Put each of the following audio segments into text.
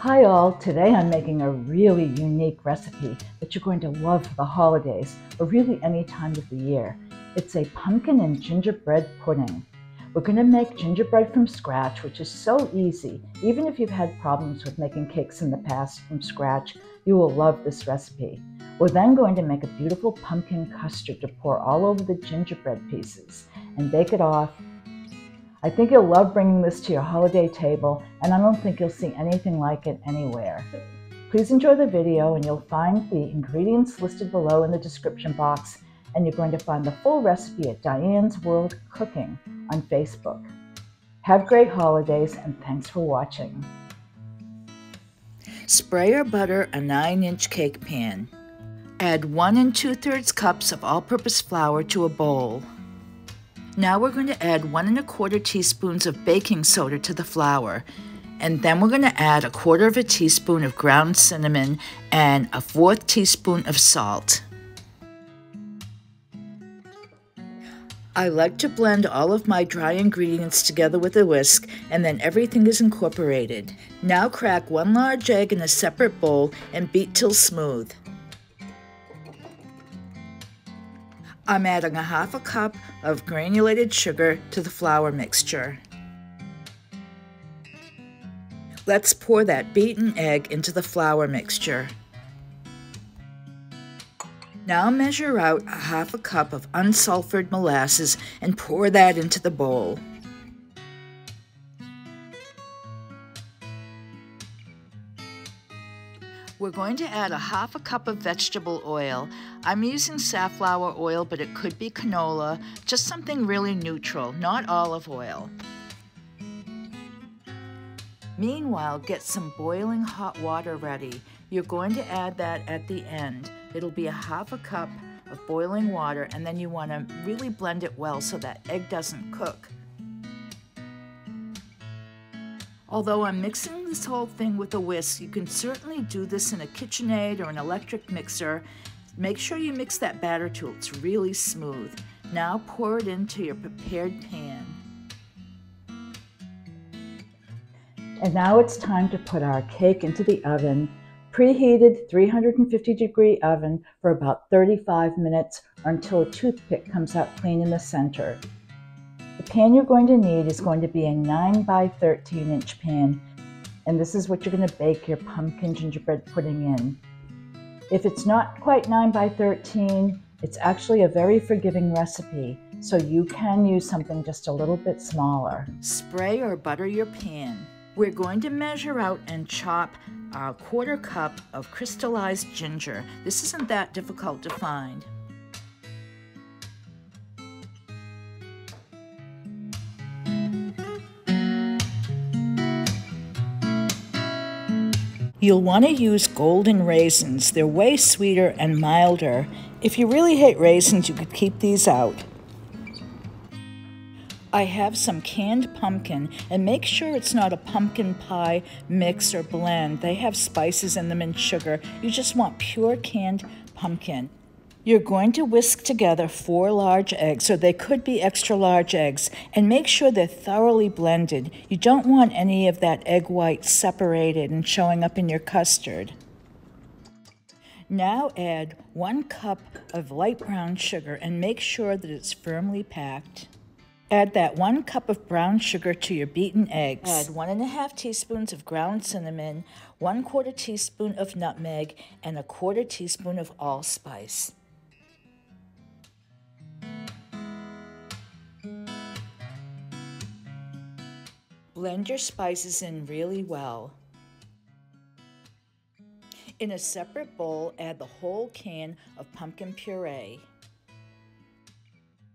Hi all, today I'm making a really unique recipe that you're going to love for the holidays or really any time of the year. It's a pumpkin and gingerbread pudding. We're going to make gingerbread from scratch, which is so easy. Even if you've had problems with making cakes in the past from scratch, you will love this recipe. We're then going to make a beautiful pumpkin custard to pour all over the gingerbread pieces and bake it off. I think you'll love bringing this to your holiday table, and I don't think you'll see anything like it anywhere. Please enjoy the video, and you'll find the ingredients listed below in the description box, and you're going to find the full recipe at Diane's World Cooking on Facebook. Have great holidays, and thanks for watching. Spray or butter a 9-inch cake pan. Add 1 2/3 cups of all-purpose flour to a bowl. Now we're going to add 1 1/4 teaspoons of baking soda to the flour, and then we're going to add 1/4 teaspoon of ground cinnamon and 1/4 teaspoon of salt. I like to blend all of my dry ingredients together with a whisk, and then everything is incorporated. Now crack 1 large egg in a separate bowl and beat till smooth. I'm adding 1/2 cup of granulated sugar to the flour mixture. Let's pour that beaten egg into the flour mixture. Now measure out 1/2 cup of unsulfured molasses and pour that into the bowl. We're going to add 1/2 cup of vegetable oil. I'm using safflower oil, but it could be canola, just something really neutral, not olive oil. Meanwhile, get some boiling hot water ready. You're going to add that at the end. It'll be 1/2 cup of boiling water, and then you want to really blend it well so that egg doesn't cook. Although I'm mixing this whole thing with a whisk, you can certainly do this in a KitchenAid or an electric mixer. Make sure you mix that batter till it's really smooth. Now pour it into your prepared pan. And now it's time to put our cake into the oven, preheated 350-degree oven for about 35 minutes or until a toothpick comes out clean in the center. The pan you're going to need is going to be a 9 by 13 inch pan, and this is what you're going to bake your pumpkin gingerbread pudding in. If it's not quite 9 by 13, it's actually a very forgiving recipe, so you can use something just a little bit smaller. Spray or butter your pan. We're going to measure out and chop a 1/4 cup of crystallized ginger. This isn't that difficult to find. You'll want to use golden raisins. They're way sweeter and milder. If you really hate raisins, you could keep these out. I have some canned pumpkin, and make sure it's not a pumpkin pie mix or blend. They have spices in them and sugar. You just want pure canned pumpkin. You're going to whisk together 4 large eggs, or they could be extra large eggs, and make sure they're thoroughly blended. You don't want any of that egg white separated and showing up in your custard. Now add 1 cup of light brown sugar and make sure that it's firmly packed. Add that 1 cup of brown sugar to your beaten eggs. Add 1 1/2 teaspoons of ground cinnamon, 1/4 teaspoon of nutmeg, and 1/4 teaspoon of allspice. Blend your spices in really well. In a separate bowl, add the whole can of pumpkin puree.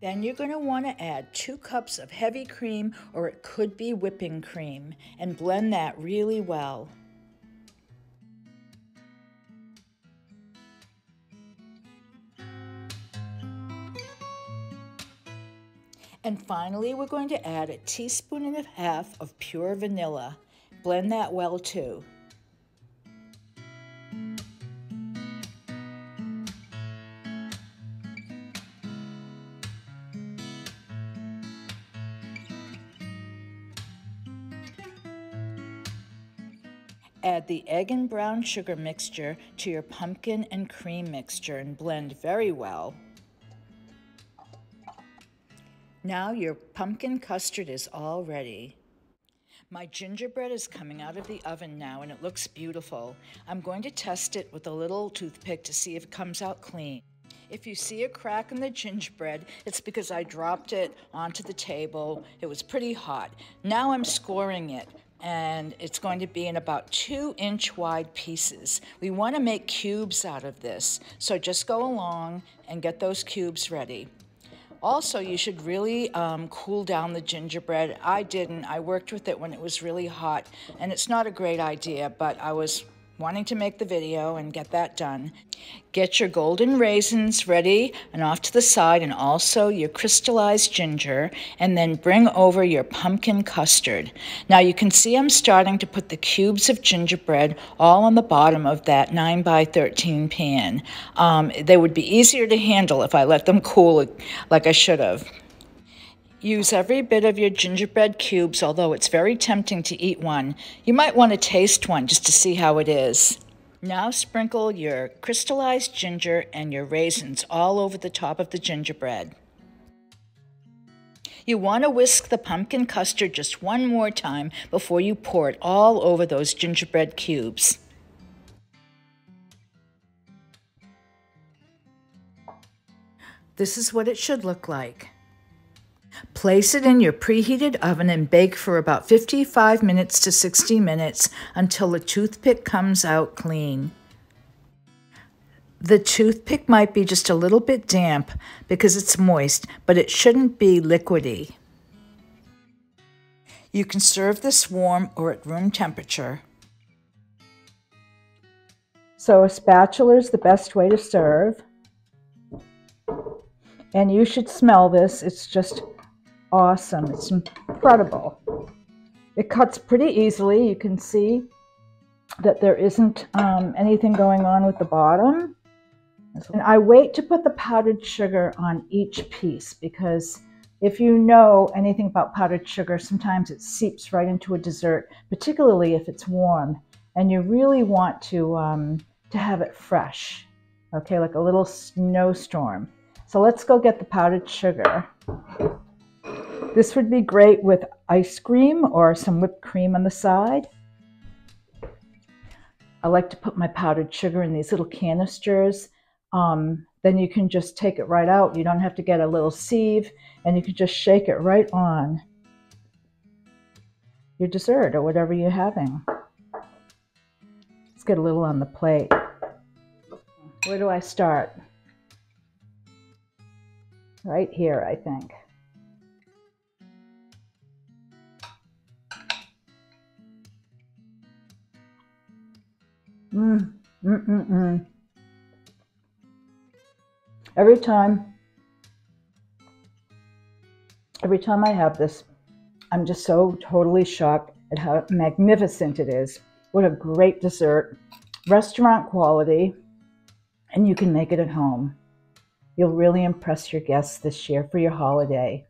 Then you're going to want to add 2 cups of heavy cream, or it could be whipping cream, and blend that really well. And finally, we're going to add 1.5 teaspoons of pure vanilla. Blend that well too. Add the egg and brown sugar mixture to your pumpkin and cream mixture and blend very well. Now your pumpkin custard is all ready. My gingerbread is coming out of the oven now and it looks beautiful. I'm going to test it with a little toothpick to see if it comes out clean. If you see a crack in the gingerbread, it's because I dropped it onto the table. It was pretty hot. Now I'm scoring it, and it's going to be in about 2-inch wide pieces. We want to make cubes out of this, so just go along and get those cubes ready. Also, you should really cool down the gingerbread. I didn't. I worked with it when it was really hot, and it's not a great idea, but I was wanting to make the video and get that done. Get your golden raisins ready and off to the side, and also your crystallized ginger, and then bring over your pumpkin custard. Now you can see I'm starting to put the cubes of gingerbread all on the bottom of that 9x13 pan. They would be easier to handle if I let them cool like I should have. Use every bit of your gingerbread cubes, although it's very tempting to eat one. You might want to taste one just to see how it is. Now sprinkle your crystallized ginger and your raisins all over the top of the gingerbread. You want to whisk the pumpkin custard just one more time before you pour it all over those gingerbread cubes. This is what it should look like. Place it in your preheated oven and bake for about 55 minutes to 60 minutes until the toothpick comes out clean. The toothpick might be just a little bit damp because it's moist, but it shouldn't be liquidy. You can serve this warm or at room temperature. So a spatula is the best way to serve. And you should smell this. It's just awesome. It's incredible. It cuts pretty easily. You can see that there isn't anything going on with the bottom. And I wait to put the powdered sugar on each piece because if you know anything about powdered sugar, sometimes it seeps right into a dessert, particularly if it's warm. And you really want to have it fresh, okay, like a little snowstorm. So let's go get the powdered sugar. This would be great with ice cream or some whipped cream on the side. I like to put my powdered sugar in these little canisters. Then you can just take it right out. You don't have to get a little sieve, and you can just shake it right on your dessert or whatever you're having. Let's get a little on the plate. Where do I start? Right here, I think. Every time I have this, I'm just so totally shocked at how magnificent it is. What a great dessert, restaurant quality, and you can make it at home. You'll really impress your guests this year for your holiday.